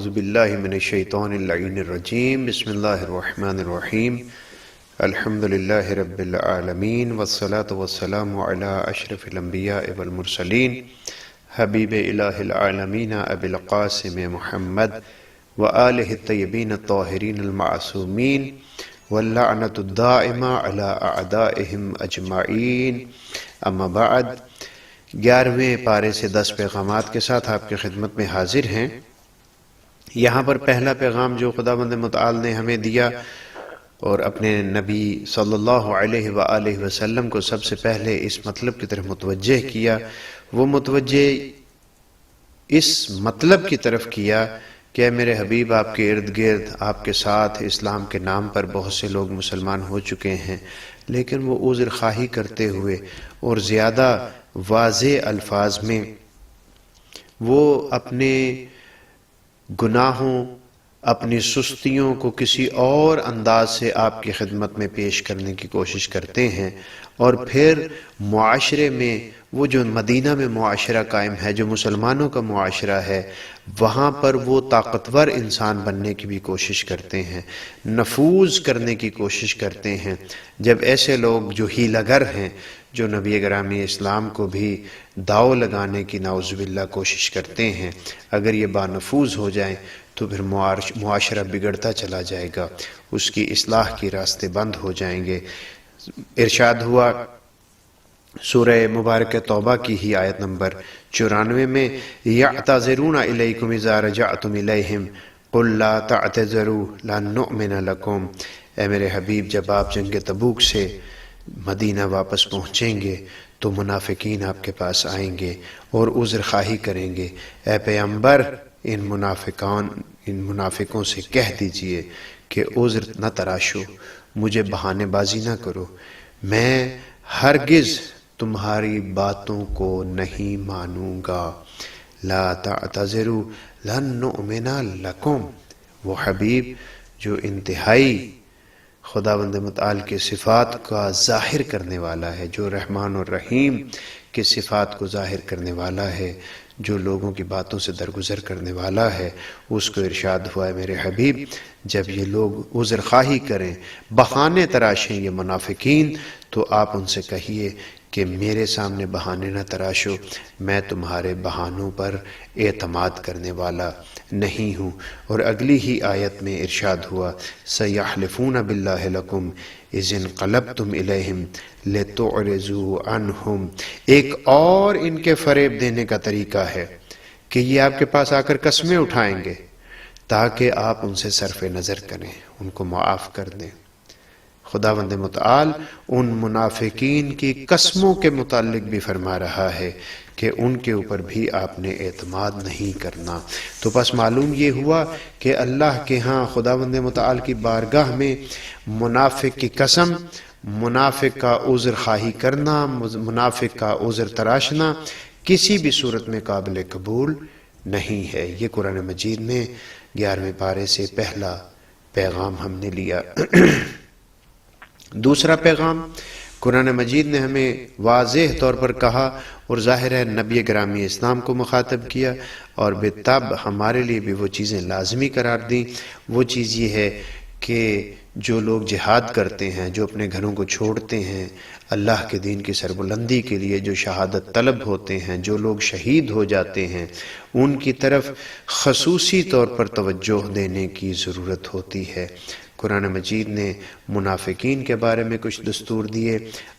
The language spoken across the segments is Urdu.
اعوذ باللہ من الشیطان اللعین الرجیم بسم اللہ الرحمن الرحیم الحمد للہ رب العالمین والصلاة والسلام علی اشرف الانبیاء والمرسلین حبیب الہ العالمین ابی القاسم محمد وآلہ الطیبین الطاہرین المعصومین واللعنۃ الدائمہ علی اعدائہم اجمعین اما بعد 11ویں پارے سے 10 پیغامات کے ساتھ آپ کی خدمت میں حاضر ہیں۔ یہاں پر پہلا پیغام جو خداوند متعال نے ہمیں دیا اور اپنے نبی صلی اللہ علیہ وآلہ وسلم کو سب سے پہلے اس مطلب کی طرف متوجہ کیا، وہ متوجہ اس مطلب کی طرف کیا کہ اے میرے حبیب، آپ کے ارد گرد آپ کے ساتھ اسلام کے نام پر بہت سے لوگ مسلمان ہو چکے ہیں، لیکن وہ عذر خواہی کرتے ہوئے اور زیادہ واضح الفاظ میں وہ اپنے گناہوں، اپنی سستیوں کو کسی اور انداز سے آپ کی خدمت میں پیش کرنے کی کوشش کرتے ہیں، اور پھر معاشرے میں وہ جو مدینہ میں معاشرہ قائم ہے، جو مسلمانوں کا معاشرہ ہے، وہاں پر وہ طاقتور انسان بننے کی بھی کوشش کرتے ہیں، نفوذ کرنے کی کوشش کرتے ہیں۔ جب ایسے لوگ جو ہیلہ گر ہیں، جو نبی گرامی اسلام کو بھی داؤ لگانے کی نعوذ باللہ کوشش کرتے ہیں، اگر یہ بانفوذ ہو جائیں تو پھر معاشرہ بگڑتا چلا جائے گا، اس کی اصلاح کے راستے بند ہو جائیں گے۔ ارشاد ہوا سورہ مبارکہ توبہ کی ہی آیت نمبر 94 میں، یعتذرون الیکم اذا رجعتم الیہم قل لا تعتذروا لن نؤمن لکم۔ اے میرے حبیب، جب آپ جنگ تبوک سے مدینہ واپس پہنچیں گے تو منافقین آپ کے پاس آئیں گے اور عذر خواہی کریں گے۔ اے پیغمبر، ان منافقوں سے کہہ دیجئے کہ عذر نہ تراشو، مجھے بہانے بازی نہ کرو، میں ہرگز تمہاری باتوں کو نہیں مانوں گا۔ لا تعتذروا لن نؤمن لکم، وہ حبیب جو انتہائی خداوند متعال کے صفات کا ظاہر کرنے والا ہے، جو رحمان اور رحیم کے صفات کو ظاہر کرنے والا ہے، جو لوگوں کی باتوں سے درگزر کرنے والا ہے، اس کو ارشاد ہوا ہے میرے حبیب، جب یہ لوگ عذر خواہی کریں، بہانے تراشیں یہ منافقین، تو آپ ان سے کہیے کہ میرے سامنے بہانے نہ تراشو، میں تمہارے بہانوں پر اعتماد کرنے والا نہیں ہوں۔ اور اگلی ہی آیت میں ارشاد ہوا سَيَحْلِفُونَ بِاللَّهِ لَكُمْ إِذِ انْقَلَبْتُمْ إِلَيْهِمْ لِتُعْرِضُوا عَنْهُمْ۔ ایک اور ان کے فریب دینے کا طریقہ ہے کہ یہ آپ کے پاس آ کر قسمیں اٹھائیں گے تاکہ آپ ان سے صرف نظر کریں، ان کو معاف کر دیں۔ خداوند متعال ان منافقین کی قسموں کے متعلق بھی فرما رہا ہے کہ ان کے اوپر بھی آپ نے اعتماد نہیں کرنا۔ تو بس معلوم یہ ہوا کہ اللہ کے ہاں خداوند متعال کی بارگاہ میں منافق کی قسم، منافق کا عذر خواہی کرنا، منافق کا عذر تراشنا کسی بھی صورت میں قابل قبول نہیں ہے۔ یہ قرآن مجید میں 11ویں پارے سے پہلا پیغام ہم نے لیا۔ دوسرا پیغام قرآن مجید نے ہمیں واضح طور پر کہا اور ظاہر ہے نبی گرامی اسلام کو مخاطب کیا، اور بالطبع ہمارے لیے بھی وہ چیزیں لازمی قرار دیں۔ وہ چیز یہ ہے کہ جو لوگ جہاد کرتے ہیں، جو اپنے گھروں کو چھوڑتے ہیں اللہ کے دین کی سربلندی کے لیے، جو شہادت طلب ہوتے ہیں، جو لوگ شہید ہو جاتے ہیں، ان کی طرف خصوصی طور پر توجہ دینے کی ضرورت ہوتی ہے۔ قرآن مجید نے منافقین کے بارے میں کچھ دستور دیے،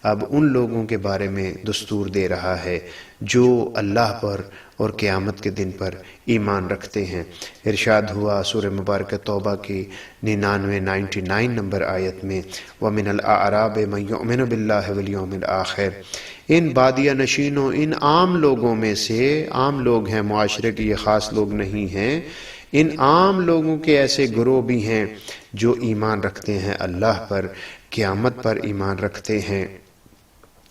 اب ان لوگوں کے بارے میں دستور دے رہا ہے جو اللہ پر اور قیامت کے دن پر ایمان رکھتے ہیں۔ ارشاد ہوا سورہ مبارکہ توبہ کی 99 نمبر آیت میں، وَمِنَ الْأَعْرَابِ مَن يُؤْمِنُ بِاللَّهِ وَالْيَوْمِ الْآخِرِ۔ ان بادیہ نشینوں، ان عام لوگوں میں سے، عام لوگ ہیں، معاشرے کے یہ خاص لوگ نہیں ہیں، ان عام لوگوں کے ایسے گروہ بھی ہیں جو ایمان رکھتے ہیں اللہ پر، قیامت پر ایمان رکھتے ہیں۔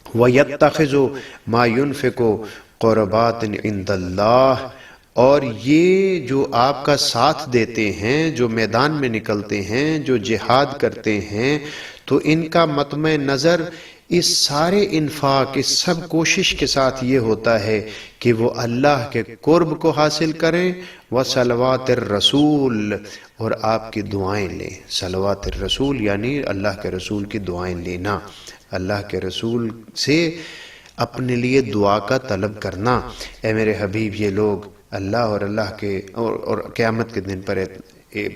وَيَتَّخِذُ مَا يُنْفِقُ قُرْبَاتٍ عِنْدَ اللَّهِ، اور یہ جو آپ کا ساتھ دیتے ہیں، جو میدان میں نکلتے ہیں، جو جہاد کرتے ہیں، تو ان کا مطمع نظر اس سارے انفاق، اس سب کوشش کے ساتھ یہ ہوتا ہے کہ وہ اللہ کے قرب کو حاصل کریں، وصلوات الرسول، اور آپ کی دعائیں لیں۔ صلوات الرسول یعنی اللہ کے رسول کی دعائیں لینا، اللہ کے رسول سے اپنے لیے دعا کا طلب کرنا۔ اے میرے حبیب، یہ لوگ اللہ اور اللہ کے اور قیامت کے دن پر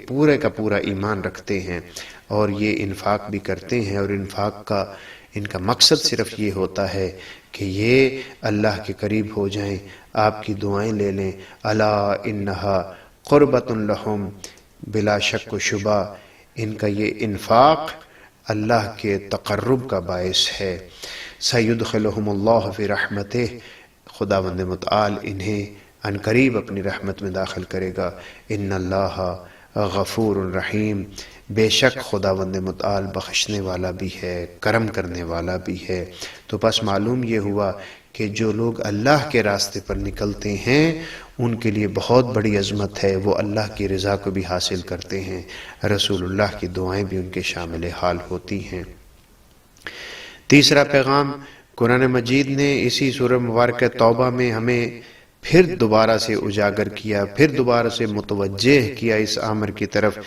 پورے کا پورا ایمان رکھتے ہیں اور یہ انفاق بھی کرتے ہیں، اور انفاق کا ان کا مقصد صرف یہ ہوتا ہے کہ یہ اللہ کے قریب ہو جائیں، آپ کی دعائیں لے لیں۔ الا انہا قربۃ لہم، بلا شک و شبہ ان کا یہ انفاق اللہ کے تقرب کا باعث ہے۔ سیدخلہم اللہ فی رحمتہ، خداوند متعال انہیں ان قریب اپنی رحمت میں داخل کرے گا۔ ان اللہ غفور رحیم، بے شک خداوند متعال بخشنے والا بھی ہے، کرم کرنے والا بھی ہے۔ تو پس معلوم یہ ہوا کہ جو لوگ اللہ کے راستے پر نکلتے ہیں ان کے لیے بہت بڑی عظمت ہے، وہ اللہ کی رضا کو بھی حاصل کرتے ہیں، رسول اللہ کی دعائیں بھی ان کے شامل حال ہوتی ہیں۔ تیسرا پیغام قرآن مجید نے اسی سورہ مبارکہ توبہ میں ہمیں پھر دوبارہ سے اجاگر کیا، پھر دوبارہ سے متوجہ کیا اس امر کی طرف۔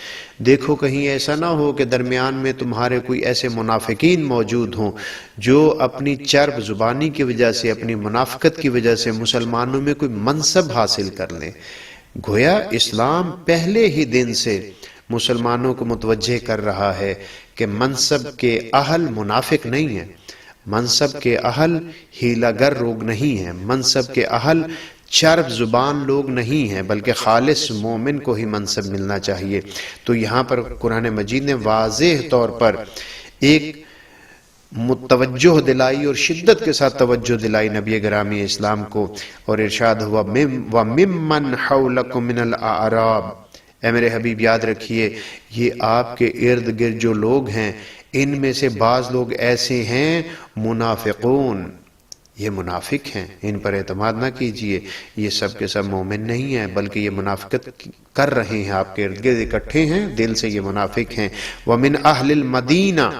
دیکھو کہیں ایسا نہ ہو کہ درمیان میں تمہارے کوئی ایسے منافقین موجود ہوں جو اپنی چرب زبانی کی وجہ سے، اپنی منافقت کی وجہ سے مسلمانوں میں کوئی منصب حاصل کر لیں۔ گویا اسلام پہلے ہی دن سے مسلمانوں کو متوجہ کر رہا ہے کہ منصب کے اہل منافق نہیں ہیں، منصب کے اہل ہیلہ گر لوگ نہیں ہیں، منصب کے اہل چرب زبان لوگ نہیں ہیں، بلکہ خالص مومن کو ہی منصب ملنا چاہیے۔ تو یہاں پر قرآن مجید نے واضح طور پر ایک متوجہ دلائی اور شدت کے ساتھ توجہ دلائی نبی گرامی اسلام کو، اور ارشاد ہوا وَمِمَّنْ حَوْلَكُمْ مِنَ الْأَعْرَابِ، اے میرے حبیب یاد رکھیے یہ آپ کے ارد گرد جو لوگ ہیں ان میں سے بعض لوگ ایسے ہیں منافقون، یہ منافق ہیں، ان پر اعتماد نہ کیجئے، یہ سب کے سب مومن نہیں ہیں بلکہ یہ منافقت کر رہے ہیں، آپ کے ارد گرد اکٹھے ہیں، دل سے یہ منافق ہیں۔ وَمِنْ أَهْلِ الْمَدِينَةِ،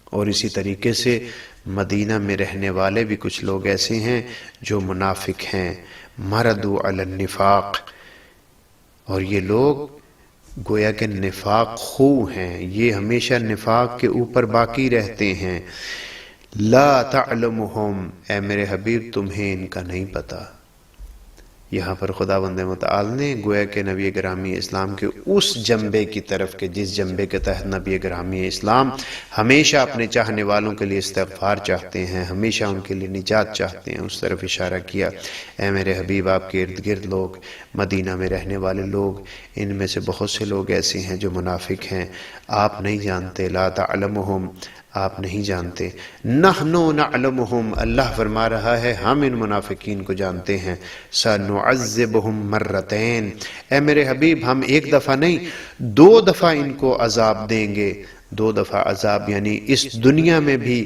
اور اسی طریقے سے مدینہ میں رہنے والے بھی کچھ لوگ ایسے ہیں جو منافق ہیں۔ مَرَدُوا عَلَى النِّفَاقِ، اور یہ لوگ گویا کہ نفاق خو ہیں، یہ ہمیشہ نفاق کے اوپر باقی رہتے ہیں۔ لا تعلمہم، اے میرے حبیب تمہیں ان کا نہیں پتہ۔ یہاں پر خداوند متعال نے گویا کہ نبی گرامی اسلام کے اس جنبے کی طرف کہ جس جنبے کے تحت نبی گرامی اسلام ہمیشہ اپنے چاہنے والوں کے لیے استغفار چاہتے ہیں، ہمیشہ ان کے لیے نجات چاہتے ہیں، اس طرف اشارہ کیا۔ اے میرے حبیب آپ کے ارد گرد لوگ، مدینہ میں رہنے والے لوگ، ان میں سے بہت سے لوگ ایسے ہیں جو منافق ہیں، آپ نہیں جانتے۔ لا تعلمہم، آپ نہیں جانتے۔ نحن نعلمہم، اللہ فرما رہا ہے ہم ان منافقین کو جانتے ہیں۔ سنعذبہم مرتین، اے میرے حبیب ہم ایک دفعہ نہیں 2 دفعہ ان کو عذاب دیں گے۔ 2 دفعہ عذاب یعنی اس دنیا میں بھی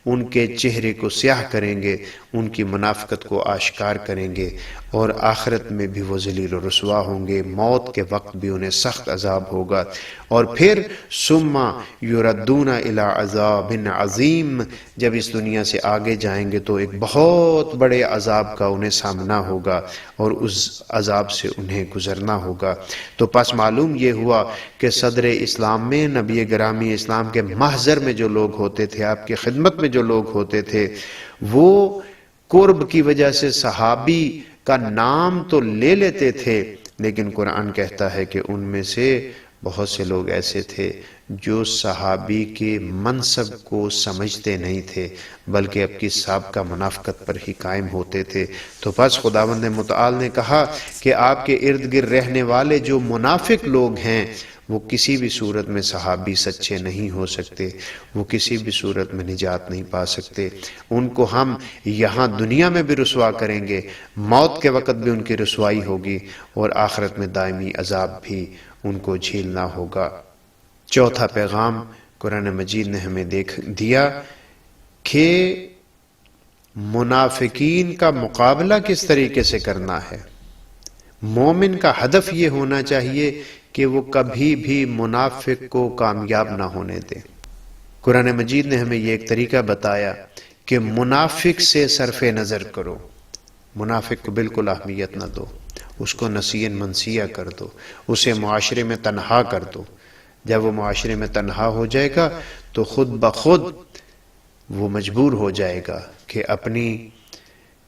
ان کے چہرے کو سیاہ کریں گے، ان کی منافقت کو آشکار کریں گے، اور آخرت میں بھی وہ ذلیل و رسوا ہوں گے، موت کے وقت بھی انہیں سخت عذاب ہوگا۔ اور پھر ثم یردون الی عذاب عظیم، جب اس دنیا سے آگے جائیں گے تو ایک بہت بڑے عذاب کا انہیں سامنا ہوگا اور اس عذاب سے انہیں گزرنا ہوگا۔ تو پس معلوم یہ ہوا کہ صدر اسلام میں، نبی گرامی اسلام کے محضر میں جو لوگ ہوتے تھے، آپ کی خدمت میں جو لوگ ہوتے تھے، وہ قرب کی وجہ سے صحابی کا نام تو لے لیتے تھے، لیکن قرآن کہتا ہے کہ ان میں سے بہت سے لوگ ایسے تھے جو صحابی کے منصب کو سمجھتے نہیں تھے بلکہ اب کی سابقہ منافقت پر ہی قائم ہوتے تھے۔ تو پس خداوند متعال نے کہا کہ آپ کے ارد گرد رہنے والے جو منافق لوگ ہیں وہ کسی بھی صورت میں صحابی سچے نہیں ہو سکتے، وہ کسی بھی صورت میں نجات نہیں پا سکتے۔ ان کو ہم یہاں دنیا میں بھی رسوا کریں گے، موت کے وقت بھی ان کی رسوائی ہوگی، اور آخرت میں دائمی عذاب بھی ان کو جھیلنا ہوگا۔ چوتھا پیغام قرآن مجید نے ہمیں دیا کہ منافقین کا مقابلہ کس طریقے سے کرنا ہے۔ مومن کا ہدف یہ ہونا چاہیے کہ وہ کبھی بھی منافق کو کامیاب نہ ہونے دے۔ قرآن مجید نے ہمیں یہ ایک طریقہ بتایا کہ منافق سے صرف نظر کرو، منافق کو بالکل اہمیت نہ دو، اس کو نسیاً منسیہ کر دو، اسے معاشرے میں تنہا کر دو۔ جب وہ معاشرے میں تنہا ہو جائے گا تو خود بخود وہ مجبور ہو جائے گا کہ اپنی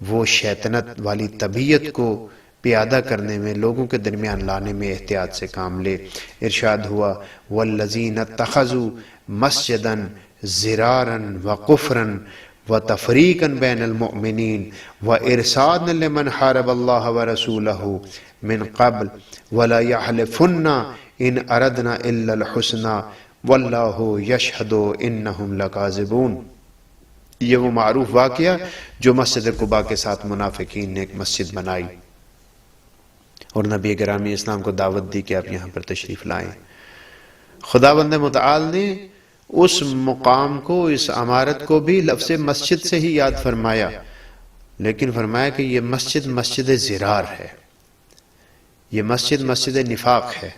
وہ شیطنت والی طبیعت کو پیادہ کرنے میں، لوگوں کے درمیان لانے میں احتیاط سے کام لے۔ ارشاد ہوا والذین اتخذوا مسجدا ضرارا وکفرا وتفریقا بین المؤمنین وارصادا لمن حارب اللہ ورسولہ من قبل ولا یحلفن ان اردنا الا الحسنى واللہ یشہد انہم لکاذبون۔ یہ وہ معروف واقعہ جو مسجد قباء کے ساتھ منافقین نے ایک مسجد بنائی اور نبی گرامی اسلام کو دعوت دی کہ آپ یہاں پر تشریف لائیں۔ خداوند متعال نے اس مقام کو، اس عمارت کو بھی لفظ مسجد سے ہی یاد فرمایا، لیکن فرمایا کہ یہ مسجد مسجد ضرار ہے، یہ مسجد مسجد نفاق ہے،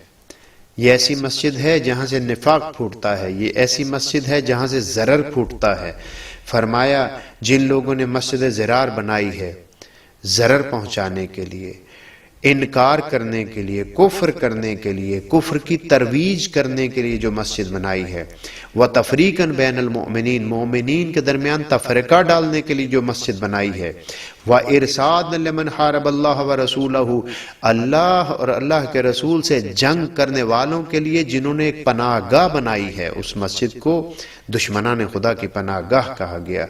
یہ ایسی مسجد ہے جہاں سے نفاق پھوٹتا ہے، یہ ایسی مسجد ہے جہاں سے ضرر پھوٹتا ہے۔ فرمایا جن لوگوں نے مسجد ضرار بنائی ہے ضرر پہنچانے کے لیے، انکار کرنے کے لیے، کفر کرنے کے لیے، کفر کی ترویج کرنے کے لیے جو مسجد بنائی ہے، وَتَفْرِيقًا بَيْنَ الْمُؤْمِنِينَ، مومنین کے درمیان تفرقہ ڈالنے کے لیے جو مسجد بنائی ہے، وَإِرْصَادًا لِمَنْ حَارَبَ اللَّهَ وَرَسُولَهُ، اللہ اور اللہ کے رسول سے جنگ کرنے والوں کے لیے جنہوں نے ایک پناہ گاہ بنائی ہے۔ اس مسجد کو دشمنان خدا کی پناہ گاہ کہا گیا۔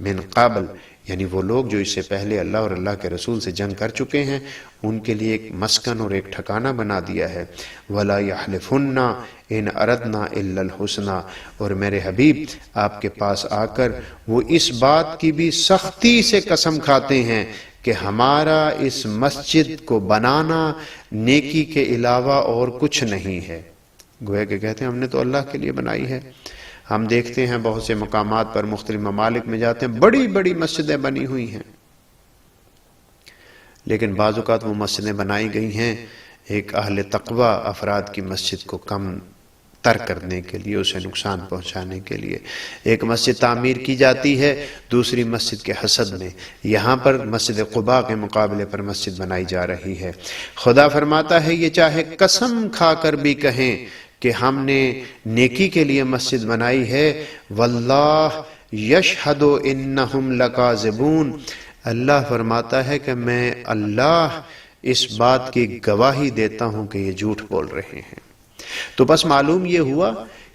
من قبل یعنی وہ لوگ جو اس سے پہلے اللہ اور اللہ کے رسول سے جنگ کر چکے ہیں، ان کے لیے ایک مسکن اور ایک ٹھکانہ بنا دیا ہے۔ وَلَا يَحْلِفُنَّ إِنْ أَرَدْنَا إِلَّا الْحُسْنَى، اور میرے حبیب آپ کے پاس آ کر وہ اس بات کی بھی سختی سے قسم کھاتے ہیں کہ ہمارا اس مسجد کو بنانا نیکی کے علاوہ اور کچھ نہیں ہے۔ گویا کہ کہتے ہیں ہم نے تو اللہ کے لیے بنائی ہے۔ ہم دیکھتے ہیں بہت سے مقامات پر مختلف ممالک میں جاتے ہیں، بڑی بڑی مسجدیں بنی ہوئی ہیں، لیکن بعض اوقات وہ مسجدیں بنائی گئی ہیں ایک اہل تقوی افراد کی مسجد کو کم تر کرنے کے لیے، اسے نقصان پہنچانے کے لیے۔ ایک مسجد تعمیر کی جاتی ہے دوسری مسجد کے حسد میں، یہاں پر مسجد قباء کے مقابلے پر مسجد بنائی جا رہی ہے۔ خدا فرماتا ہے یہ چاہے قسم کھا کر بھی کہیں کہ ہم نے نیکی کے لیے مسجد بنائی ہے، واللہ یشہد انہم لکاذبون، اللہ فرماتا ہے کہ میں اللہ اس بات کی گواہی دیتا ہوں کہ یہ جھوٹ بول رہے ہیں۔ تو بس معلوم یہ ہوا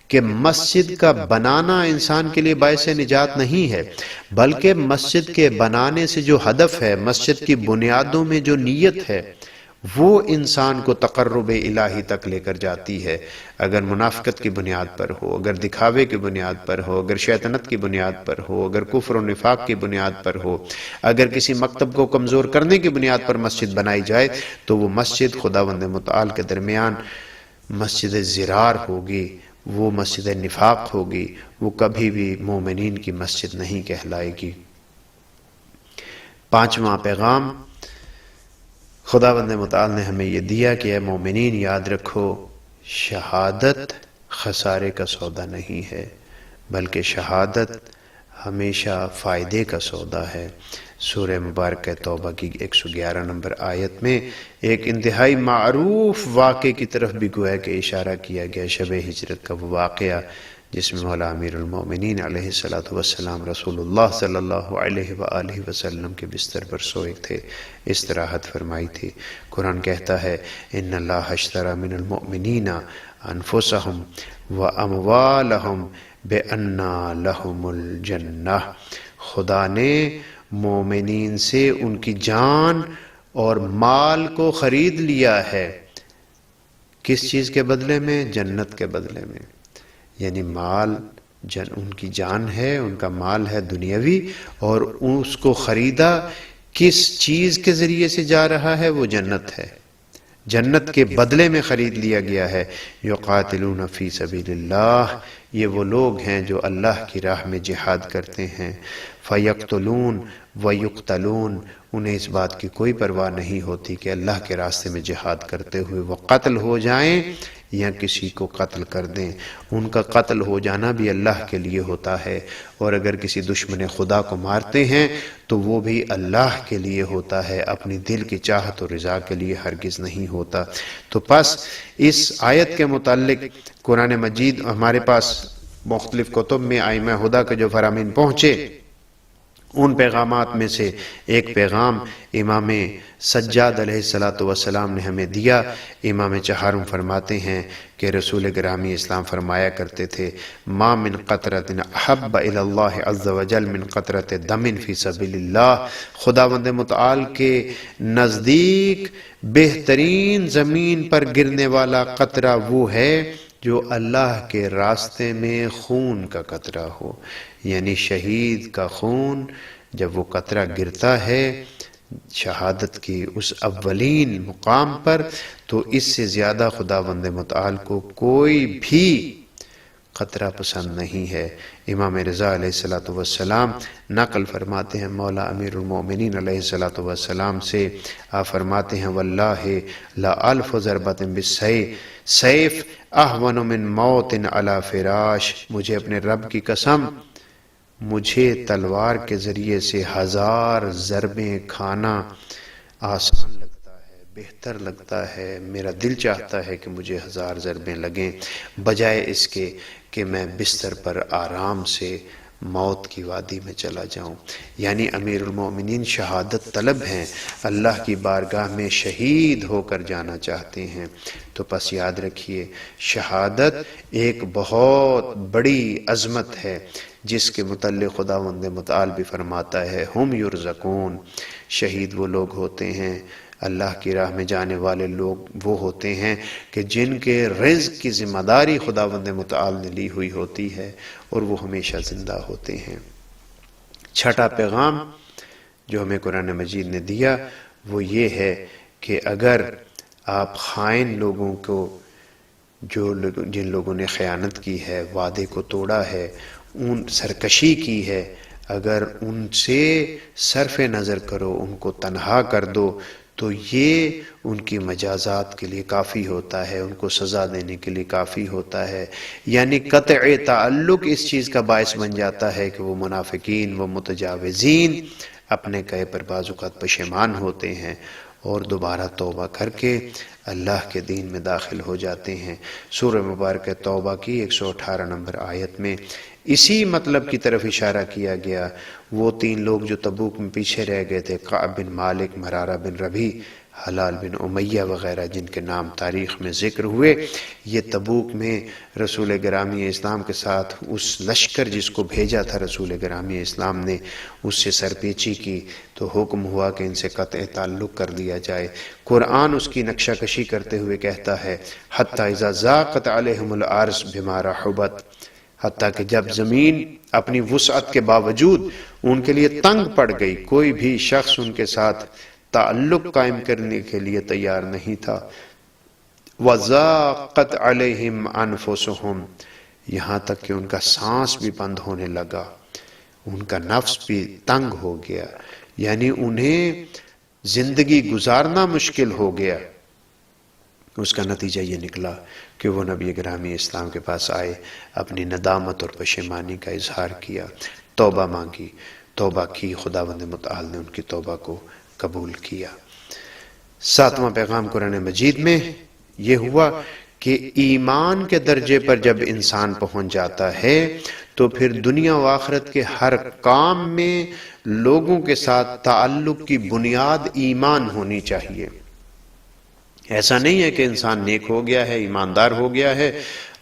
کہ مسجد کا بنانا انسان کے لیے باعث نجات نہیں ہے، بلکہ مسجد کے بنانے سے جو ہدف ہے، مسجد کی بنیادوں میں جو نیت ہے، وہ انسان کو تقرب الہی تک لے کر جاتی ہے۔ اگر منافقت کی بنیاد پر ہو، اگر دکھاوے کی بنیاد پر ہو، اگر شیطنت کی بنیاد پر ہو، اگر کفر و نفاق کی بنیاد پر ہو، اگر کسی مکتب کو کمزور کرنے کی بنیاد پر مسجد بنائی جائے تو وہ مسجد خداوند متعال کے درمیان مسجد ضرار ہوگی، وہ مسجد نفاق ہوگی، وہ کبھی بھی مومنین کی مسجد نہیں کہلائے گی۔ پانچواں پیغام خداوند متعال نے ہمیں یہ دیا کہ اے مومنین یاد رکھو، شہادت خسارے کا سودا نہیں ہے، بلکہ شہادت ہمیشہ فائدے کا سودا ہے۔ سورہ مبارکہ توبہ کی 111 نمبر آیت میں ایک انتہائی معروف واقعے کی طرف بھی گویا کہ اشارہ کیا گیا، شب ہجرت کا وہ واقعہ جس میں مولا امیر المومنین علیہ السلام رسول اللہ صلی اللہ علیہ وآلہ وسلم کے بستر پر سوئے تھے، استراحت فرمائی تھی۔ قرآن کہتا ہے ان اللہ اشتری من المؤمنین انفسہم واموالہم بان لہم الجنہ، خدا نے مومنین سے ان کی جان اور مال کو خرید لیا ہے۔ کس چیز کے بدلے میں؟ جنت کے بدلے میں۔ یعنی مال ان کی جان ہے، ان کا مال ہے دنیاوی، اور اس کو خریدا کس چیز کے ذریعے سے جا رہا ہے؟ وہ جنت ہے، جنت کے بدلے میں خرید لیا گیا ہے۔ یقاتلون فی سبیل اللہ، یہ وہ لوگ ہیں جو اللہ کی راہ میں جہاد کرتے ہیں۔ فیقتلون ویقتلون، انہیں اس بات کی کوئی پرواہ نہیں ہوتی کہ اللہ کے راستے میں جہاد کرتے ہوئے وہ قتل ہو جائیں، یا کسی کو قتل کر دیں، ان کا قتل ہو جانا بھی اللہ کے لیے ہوتا ہے، اور اگر کسی دشمن خدا کو مارتے ہیں تو وہ بھی اللہ کے لیے ہوتا ہے، اپنی دل کی چاہت و رضا کے لیے ہرگز نہیں ہوتا۔ تو پس اس آیت کے متعلق قرآن مجید ہمارے پاس مختلف کتب میں ائمہ ہدیٰ کے جو فرامین پہنچے، ان پیغامات میں سے ایک پیغام امام سجاد علیہ السلام نے ہمیں دیا۔ امام چہارم فرماتے ہیں کہ رسول گرامی اسلام فرمایا کرتے تھے، ما من قطرۃ احب الی اللہ عز وجل من قطرۃ دم فی سبیل اللہ، خداوند متعال کے نزدیک بہترین زمین پر گرنے والا قطرہ وہ ہے جو اللہ کے راستے میں خون کا قطرہ ہو، یعنی شہید کا خون جب وہ قطرہ گرتا ہے شہادت کی اس اولین مقام پر، تو اس سے زیادہ خداوند متعال کو کوئی بھی قطرہ پسند نہیں ہے۔ امام رضا علیہ السلام نقل فرماتے ہیں مولا امیر المومنین علیہ السلام سے، آپ فرماتے ہیں واللہ لا الف ضربۃ بالسیف اہون من موت علی فراش، مجھے اپنے رب کی قسم، مجھے تلوار کے ذریعے سے 1000 ضربیں کھانا آسان لگتا ہے، بہتر لگتا ہے، میرا دل چاہتا ہے کہ مجھے 1000 ضربیں لگیں بجائے اس کے کہ میں بستر پر آرام سے موت کی وادی میں چلا جاؤں۔ یعنی امیر المومنین شہادت طلب ہیں، اللہ کی بارگاہ میں شہید ہو کر جانا چاہتے ہیں۔ تو پس یاد رکھیے شہادت ایک بہت بڑی عظمت ہے جس کے متعلق خداوند متعال بھی فرماتا ہے ہم یرزقون، شہید وہ لوگ ہوتے ہیں، اللہ کی راہ میں جانے والے لوگ وہ ہوتے ہیں کہ جن کے رزق کی ذمہ داری خداوند متعال نے لی ہوئی ہوتی ہے اور وہ ہمیشہ زندہ ہوتے ہیں۔ چھٹا پیغام جو ہمیں قرآن مجید نے دیا وہ یہ ہے کہ اگر آپ خائن لوگوں کو، جن لوگوں نے خیانت کی ہے، وعدے کو توڑا ہے، ان سرکشی کی ہے، اگر ان سے صرف نظر کرو، ان کو تنہا کر دو، تو یہ ان کی مجازات کے لیے کافی ہوتا ہے، ان کو سزا دینے کے لیے کافی ہوتا ہے۔ یعنی قطع تعلق اس چیز کا باعث بن جاتا ہے کہ وہ منافقین و متجاوزین اپنے کہے پر بعض اوقات پشیمان ہوتے ہیں اور دوبارہ توبہ کر کے اللہ کے دین میں داخل ہو جاتے ہیں۔ سورہ مبارکہ توبہ کی 118 نمبر آیت میں اسی مطلب کی طرف اشارہ کیا گیا۔ وہ 3 لوگ جو تبوک میں پیچھے رہ گئے تھے، کعب بن مالک، مرارہ بن ربیع، حلال بن امیہ وغیرہ، جن کے نام تاریخ میں ذکر ہوئے، یہ تبوک میں رسول گرامی اسلام کے ساتھ اس لشکر جس کو بھیجا تھا رسول گرامی اسلام نے، اس سے سرپیچی کی تو حکم ہوا کہ ان سے قطع تعلق کر دیا جائے۔ قرآن اس کی نقشہ کشی کرتے ہوئے کہتا ہے حتی اذا ضاقت علیہم الارض بما رحبت، حتیٰ کہ جب زمین اپنی وسعت کے باوجود ان کے لیے تنگ پڑ گئی، کوئی بھی شخص ان کے ساتھ تعلق قائم کرنے کے لیے تیار نہیں تھا۔ وَضَاقَتْ عَلَيْهِمْ أَنفُسُهُمْ، یہاں تک کہ ان کا سانس بھی بند ہونے لگا، ان کا نفس بھی تنگ ہو گیا، یعنی انہیں زندگی گزارنا مشکل ہو گیا۔ اس کا نتیجہ یہ نکلا کہ وہ نبی گرامی اسلام کے پاس آئے، اپنی ندامت اور پشیمانی کا اظہار کیا، توبہ مانگی، توبہ کی، خداوند متعال نے ان کی توبہ کو قبول کیا۔ 7واں پیغام قرآن مجید میں یہ ہوا کہ ایمان کے درجے پر جب انسان پہنچ جاتا ہے تو پھر دنیا و آخرت کے ہر کام میں لوگوں کے ساتھ تعلق کی بنیاد ایمان ہونی چاہیے۔ ایسا نہیں ہے کہ انسان نیک ہو گیا ہے، ایماندار ہو گیا ہے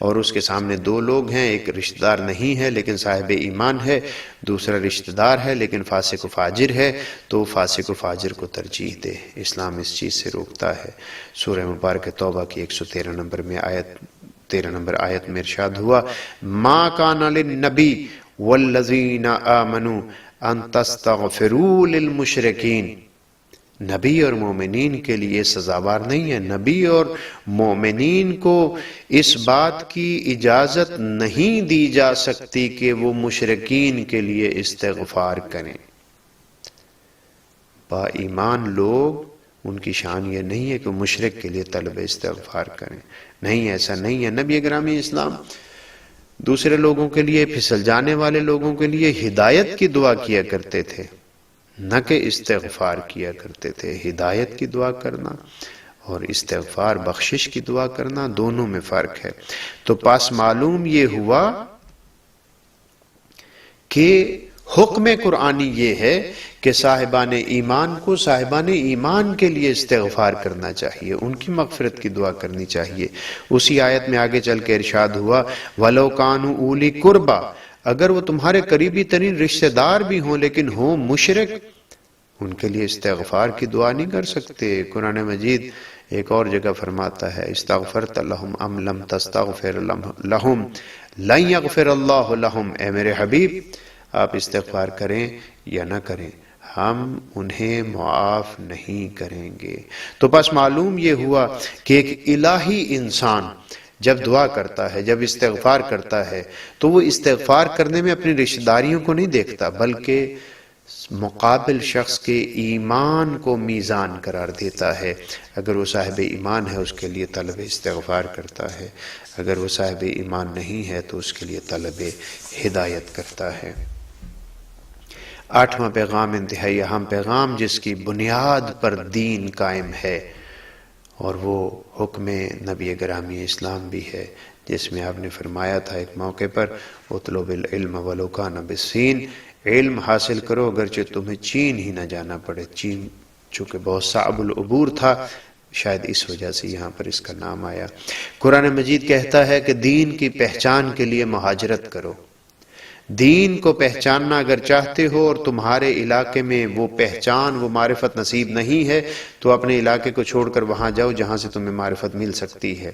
اور اس کے سامنے 2 لوگ ہیں، ایک رشتہ دار نہیں ہے لیکن صاحب ایمان ہے، دوسرا رشتہ دار ہے لیکن فاسق و فاجر ہے، تو فاسق و فاجر کو ترجیح دے۔ اسلام اس چیز سے روکتا ہے۔ سورہ مبارکہ توبہ کی 113 نمبر میں 13 نمبر آیت میں ارشاد ہوا ما کان للنبی والذین آمنوا ان تستغفروا للمشرکین، نبی اور مومنین کے لیے سزاوار نہیں ہے، نبی اور مومنین کو اس بات کی اجازت نہیں دی جا سکتی کہ وہ مشرکین کے لیے استغفار کریں۔ با ایمان لوگ ان کی شان یہ نہیں ہے کہ مشرک کے لیے طلب استغفار کریں، نہیں، ایسا نہیں ہے۔ نبی گرامی اسلام دوسرے لوگوں کے لیے، پھسل جانے والے لوگوں کے لیے ہدایت کی دعا کیا کرتے تھے، نہ کہ استغفار کیا کرتے تھے۔ ہدایت کی دعا کرنا اور استغفار بخشش کی دعا کرنا، دونوں میں فرق ہے۔ تو پس معلوم یہ ہوا کہ حکم قرآنی یہ ہے کہ صاحبان ایمان کو صاحبان ایمان کے لیے استغفار کرنا چاہیے، ان کی مغفرت کی دعا کرنی چاہیے۔ اسی آیت میں آگے چل کے ارشاد ہوا وَلَوْ كَانُوا أُولِي قُرْبَى، اگر وہ تمہارے قریبی ترین رشتہ دار بھی ہوں لیکن ہوں مشرک، ان کے لیے استغفار کی دعا نہیں کر سکتے۔ قرآن مجید ایک اور جگہ فرماتا ہے استغفرت لہم ام لم تستغفر لہم لن یغفر اللہ لہم، اے میرے حبیب آپ استغفار کریں یا نہ کریں، ہم انہیں معاف نہیں کریں گے۔ تو بس معلوم یہ ہوا کہ ایک الہی انسان جب دعا کرتا ہے، جب استغفار کرتا ہے، تو وہ استغفار کرنے میں اپنی رشتہ داریوں کو نہیں دیکھتا، بلکہ مقابل شخص کے ایمان کو میزان قرار دیتا ہے۔ اگر وہ صاحب ایمان ہے اس کے لیے طلب استغفار کرتا ہے، اگر وہ صاحب ایمان نہیں ہے تو اس کے لیے طلب ہدایت کرتا ہے۔ 8واں پیغام انتہائی اہم پیغام، جس کی بنیاد پر دین قائم ہے، اور وہ حکم نبی گرامی اسلام بھی ہے، جس میں آپ نے فرمایا تھا ایک موقع پر اطلب العلم ولو کان بالصین، علم حاصل کرو اگرچہ تمہیں چین ہی نہ جانا پڑے۔ چین چونکہ بہت صعب العبور تھا، شاید اس وجہ سے یہاں پر اس کا نام آیا۔ قرآن مجید کہتا ہے کہ دین کی پہچان کے لیے مہاجرت کرو۔ دین کو پہچاننا اگر چاہتے ہو اور تمہارے علاقے میں وہ پہچان، وہ معرفت نصیب نہیں ہے، تو اپنے علاقے کو چھوڑ کر وہاں جاؤ جہاں سے تمہیں معرفت مل سکتی ہے۔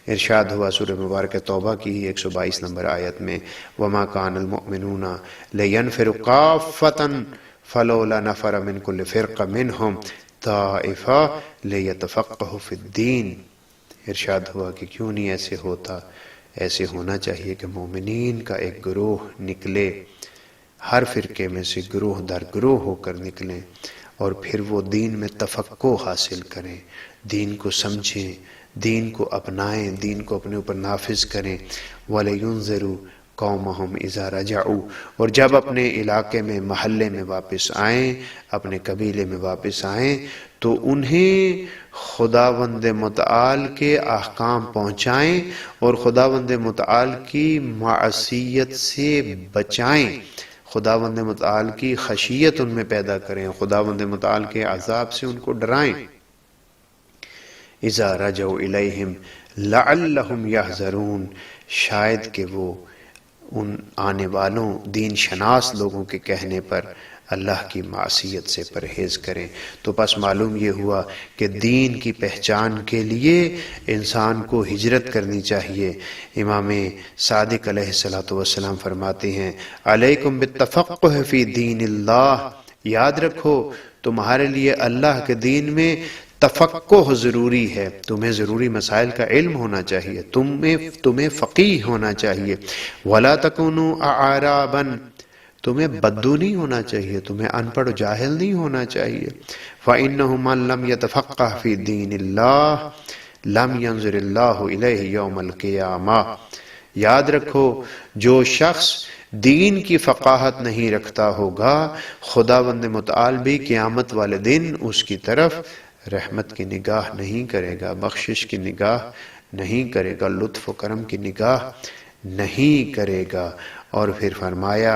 ارشاد ہوا سورہ مبارکہ توبہ کی 122 نمبر آیت میں وَمَا كَانَ الْمُؤْمِنُونَ لِيَنْفِرُوا كَافَّةً فَلَوْلَا نَفَرَ مِنْ كُلِّ فِرْقَةٍ مِّنْهُمْ طَائِفَةٌ لِيَتَفَقَّهُوا فِي الدِّينِ۔ ارشاد ہوا کہ کیوں نہیں ایسے ہوتا، ایسے ہونا چاہیے کہ مومنین کا ایک گروہ نکلے، ہر فرقے میں سے گروہ در گروہ ہو کر نکلیں، اور پھر وہ دین میں تفقہ حاصل کریں، دین کو سمجھیں، دین کو اپنائیں، دین کو اپنے اوپر نافذ کریں۔ وَلَيُنذِرُوا قَوْمَهُمْ إِذَا رَجَعُوا، اور جب اپنے علاقے میں، محلے میں واپس آئیں، اپنے قبیلے میں واپس آئیں، تو انہیں خداوند متعال کے احکام پہنچائیں اور خداوند متعال کی معصیت سے بچائیں، خداوند متعال کی خشیت ان میں پیدا کریں، خداوند متعال کے عذاب سے ان کو ڈرائیں۔ اذا رجعوا الیہم لعلہم یحذرون، شاید کہ وہ ان آنے والوں دین شناس لوگوں کے کہنے پر اللہ کی معصیت سے پرہیز کریں۔ تو پس معلوم یہ ہوا کہ دین کی پہچان کے لیے انسان کو ہجرت کرنی چاہیے۔ امام صادق علیہ السلام فرماتے ہیں علیکم بالتفقہ فی دین اللہ، یاد رکھو تمہارے لیے اللہ کے دین میں تفقہ ضروری ہے، تمہیں ضروری مسائل کا علم ہونا چاہیے، تمہیں فقیہ ہونا چاہیے۔ وَلَا تَكُونُوا أَعْرَابًا، تمہیں بدو نہیں ہونا چاہیے، تمہیں ان پڑھ جاہل نہیں ہونا چاہیے۔ فَإِنَّهُ مَن لَمْ يَتَفَقَّهْ فِي دِينِ اللَّهِ لَمْ يَنظُرِ اللَّهُ إِلَيْهِ يَوْمَ الْقِيَامَةِ، یاد رکھو جو شخص دین کی فقاہت نہیں رکھتا ہوگا، خداوند متعال بھی قیامت والے دن اس کی طرف رحمت کی نگاہ نہیں کرے گا، بخشش کی نگاہ نہیں کرے گا، لطف و کرم کی نگاہ نہیں کرے گا۔ اور پھر فرمایا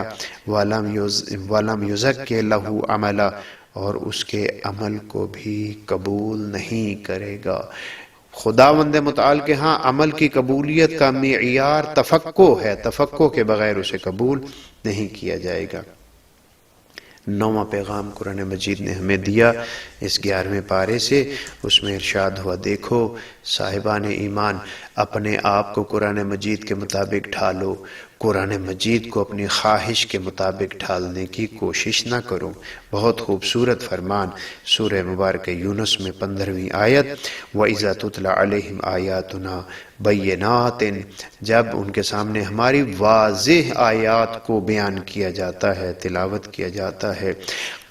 وَلَمْ يُزَكِّ لَهُ عَمَلًا، اور اس کے عمل کو بھی قبول نہیں کرے گا۔ خداوند متعال کے ہاں عمل کی قبولیت کا معیار تفقہ ہے، تفقہ کے بغیر اسے قبول نہیں کیا جائے گا۔ 9واں پیغام قرآن مجید نے ہمیں دیا اس 11ویں پارے سے، اس میں ارشاد ہوا دیکھو صاحبان ایمان اپنے آپ کو قرآن مجید کے مطابق ڈھالو، قرآن مجید کو اپنی خواہش کے مطابق ڈھالنے کی کوشش نہ کرو۔ بہت خوبصورت فرمان سورہ مبارکہ یونس میں 15ویں آیت وَإِذَا تُتْلَى عَلَيْهِمْ آيَاتُنَا بَيِّنَاتٍ، جب ان کے سامنے ہماری واضح آیات کو بیان کیا جاتا ہے، تلاوت کیا جاتا ہے،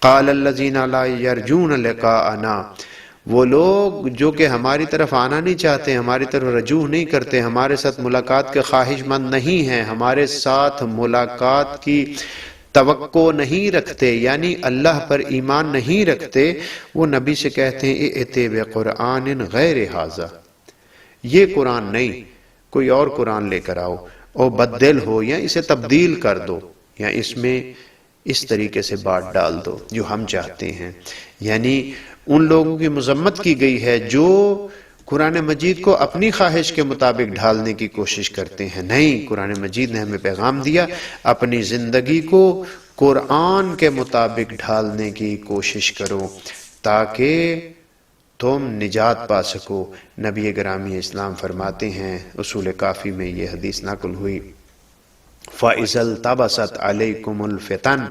قَالَ الَّذِينَ لَا يَرْجُونَ لِقَاءَنَا، وہ لوگ جو کہ ہماری طرف آنا نہیں چاہتے، ہماری طرف رجوع نہیں کرتے، ہمارے ساتھ ملاقات کے خواہش مند نہیں ہیں، ہمارے ساتھ ملاقات کی توقع نہیں رکھتے، یعنی اللہ پر ایمان نہیں رکھتے، وہ نبی سے کہتے ہیں ائت بقرآن غیر ھذا، یہ قرآن نہیں، کوئی اور قرآن لے کر آؤ، اور بدل ہو یا اسے تبدیل کر دو، یا اس میں اس طریقے سے بات ڈال دو جو ہم چاہتے ہیں۔ یعنی ان لوگوں کی مذمت کی گئی ہے جو قرآن مجید کو اپنی خواہش کے مطابق ڈھالنے کی کوشش کرتے ہیں۔ نہیں، قرآن مجید نے ہمیں پیغام دیا اپنی زندگی کو قرآن کے مطابق ڈھالنے کی کوشش کرو تاکہ تم نجات پا سکو۔ نبی گرامی اسلام فرماتے ہیں، اصول کافی میں یہ حدیث نقل ہوئی، فَإِذَا الْتَبَسَتْ عَلَيْكُمُ الْفِتَنُ،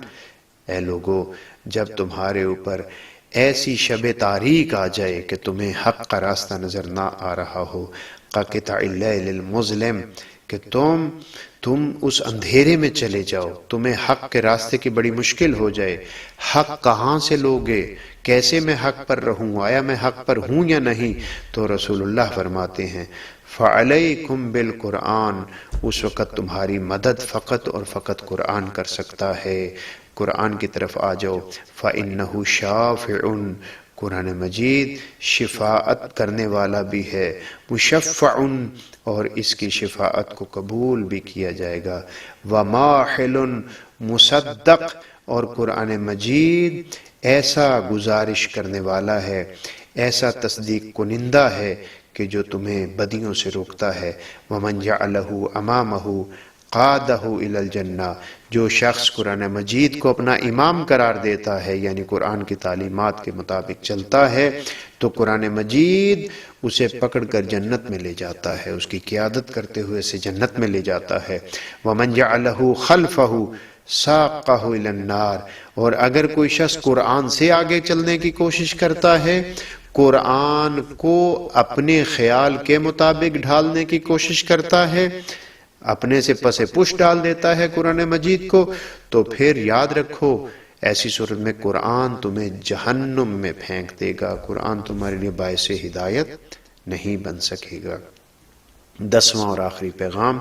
اے لوگو جب تمہارے اوپر ایسی شب تاریک آ جائے کہ تمہیں حق کا راستہ نظر نہ آ رہا ہو، قَقِطَعِ اللَّيْلِ الْمُظْلِمِ، کہ تم اس اندھیرے میں چلے جاؤ، تمہیں حق کے راستے کی بڑی مشکل ہو جائے، حق کہاں سے لوگے، کیسے میں حق پر رہوں، آیا میں حق پر ہوں یا نہیں؟ تو رسول اللہ فرماتے ہیں فَعَلَيْكُمْ بِالْقُرْآنِ، اس وقت تمہاری مدد فقط اور فقط قرآن کر سکتا ہے، قرآن کی طرف آ جاؤ۔ فَإِنَّهُ شَافِعٌ، قرآن مجید شفاعت کرنے والا بھی ہے، مشفع، اور اس کی شفاعت کو قبول بھی کیا جائے گا، وَمَاحِلٌ مُصَدَّقٌ، اور قرآن مجید ایسا گزارش کرنے والا ہے، ایسا تصدیق کنندہ ہے کہ جو تمہیں بدیوں سے روکتا ہے۔ وَمَنْ جَعَلَهُ أَمَامَهُ قَادَهُ إِلَى الْجَنَّةِ، جو شخص قرآن مجید کو اپنا امام قرار دیتا ہے، یعنی قرآن کی تعلیمات کے مطابق چلتا ہے، تو قرآن مجید اسے پکڑ کر جنت میں لے جاتا ہے، اس کی قیادت کرتے ہوئے اسے جنت میں لے جاتا ہے۔ وَمَنْ جَعَلَهُ خَلْفَهُ سَاقَهُ إِلَى النَّارِ، اور اگر کوئی شخص قرآن سے آگے چلنے کی کوشش کرتا ہے، قرآن کو اپنے خیال کے مطابق ڈھالنے کی کوشش کرتا ہے، اپنے سے پس پش ڈال دیتا ہے قرآن مجید کو، تو پھر یاد رکھو ایسی صورت میں قرآن تمہیں جہنم میں پھینک دے گا، قرآن تمہارے لیے باعث ہدایت نہیں بن سکے گا۔ 10واں اور آخری پیغام،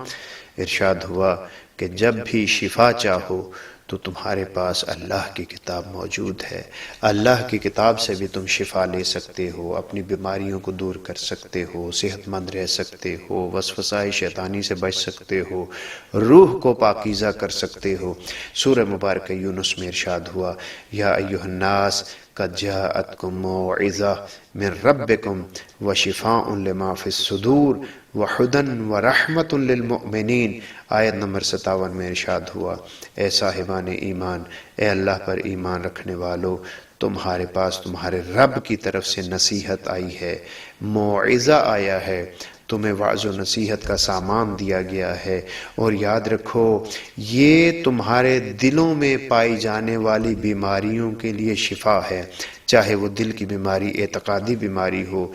ارشاد ہوا کہ جب بھی شفا چاہو تو تمہارے پاس اللہ کی کتاب موجود ہے، اللہ کی کتاب سے بھی تم شفا لے سکتے ہو، اپنی بیماریوں کو دور کر سکتے ہو، صحت مند رہ سکتے ہو، وسوسہ شیطانی سے بچ سکتے ہو، روح کو پاکیزہ کر سکتے ہو۔ سورہ مبارکہ یونس میں ارشاد ہوا، یا ایھا الناس قد جاءتکم موعظہ من ربکم وشفاء لما فی الصدور وہدی ورحمۃ للمؤمنین، آیت نمبر 57 میں ارشاد ہوا، اے صاحبان ایمان، اے اللہ پر ایمان رکھنے والو، تمہارے پاس تمہارے رب کی طرف سے نصیحت آئی ہے، موعظہ آیا ہے، تمہیں وعظ و نصیحت کا سامان دیا گیا ہے، اور یاد رکھو یہ تمہارے دلوں میں پائی جانے والی بیماریوں کے لیے شفا ہے، چاہے وہ دل کی بیماری، اعتقادی بیماری ہو،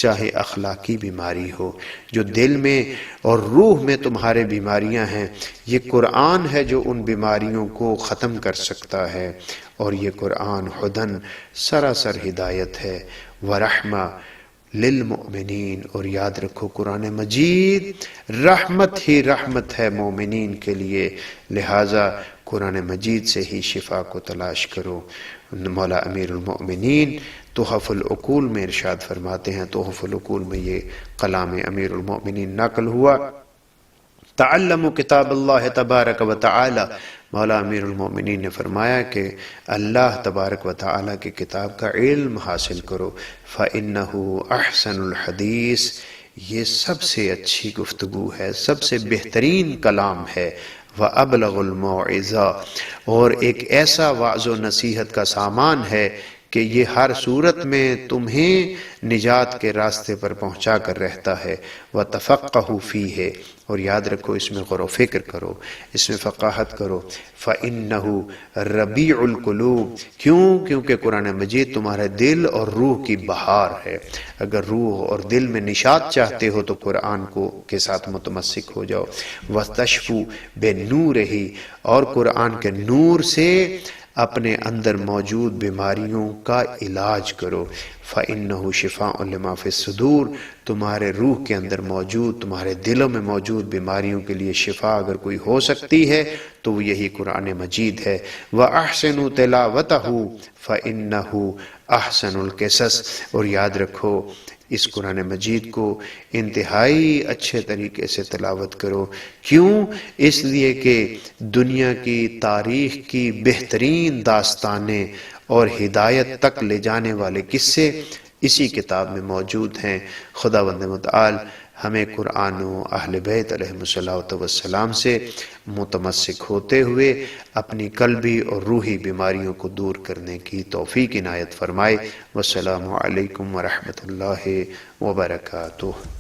چاہے اخلاقی بیماری ہو، جو دل میں اور روح میں تمہارے بیماریاں ہیں، یہ قرآن ہے جو ان بیماریوں کو ختم کر سکتا ہے، اور یہ قرآن ہدن سراسر ہدایت ہے، ورحمہ للمؤمنین، اور یاد رکھو قرآن مجید رحمت ہی رحمت ہے مومنین کے لیے، لہٰذا قرآن مجید سے ہی شفا کو تلاش کرو۔ مولا امیر المؤمنین تحف العقول میں ارشاد فرماتے ہیں، تحف العقول میں یہ کلام امیر المؤمنین نقل ہوا، تعلموا کتاب اللہ تبارک و تعالی، مولا امیر المؤمنین نے فرمایا کہ اللہ تبارک و تعالی کی کتاب کا علم حاصل کرو، فَإِنَّهُ أَحْسَنُ الْحَدِيثِ، یہ سب سے اچھی گفتگو ہے، سب سے بہترین کلام ہے، وَأَبْلَغُ الْمَوْعِظَةِ، اور ایک ایسا وعظ و نصیحت کا سامان ہے کہ یہ ہر صورت میں تمہیں نجات کے راستے پر پہنچا کر رہتا ہے، وَتَفَقَّهُ فِيهِ، اور یاد رکھو اس میں غور و فکر کرو، اس میں فقاہت کرو، فَإِنَّهُ رَبِيعُ الْقُلُوبِ، کیونکہ قرآن مجید تمہارے دل اور روح کی بہار ہے، اگر روح اور دل میں نشاط چاہتے ہو تو قرآن کے ساتھ متمسک ہو جاؤ، وَتَشْفُو بِنُورِهِ، اور قرآن کے نور سے اپنے اندر موجود بیماریوں کا علاج کرو۔ فَإِنَّهُ شِفَاءٌ لِمَا فِي الصُّدُورِ، تمہارے روح کے اندر موجود، تمہارے دلوں میں موجود بیماریوں کے لیے شفا اگر کوئی ہو سکتی ہے تو وہ یہی قرآن مجید ہے۔ وَأَحْسِنُوا تِلَاوَتَهُ فَإِنَّهُ أَحْسَنُ الْقِصَصِ، اور یاد رکھو اس قرآن مجید کو انتہائی اچھے طریقے سے تلاوت کرو۔ کیوں؟ اس لیے کہ دنیا کی تاریخ کی بہترین داستانیں اور ہدایت تک لے جانے والے قصے اسی کتاب میں موجود ہیں۔ خداوند متعال ہمیں قرآن و اہل بیت علیہم السلام سے متمسک ہوتے ہوئے اپنی قلبی اور روحی بیماریوں کو دور کرنے کی توفیق عنایت فرمائے۔ والسلام علیکم ورحمۃ اللہ وبرکاتہ۔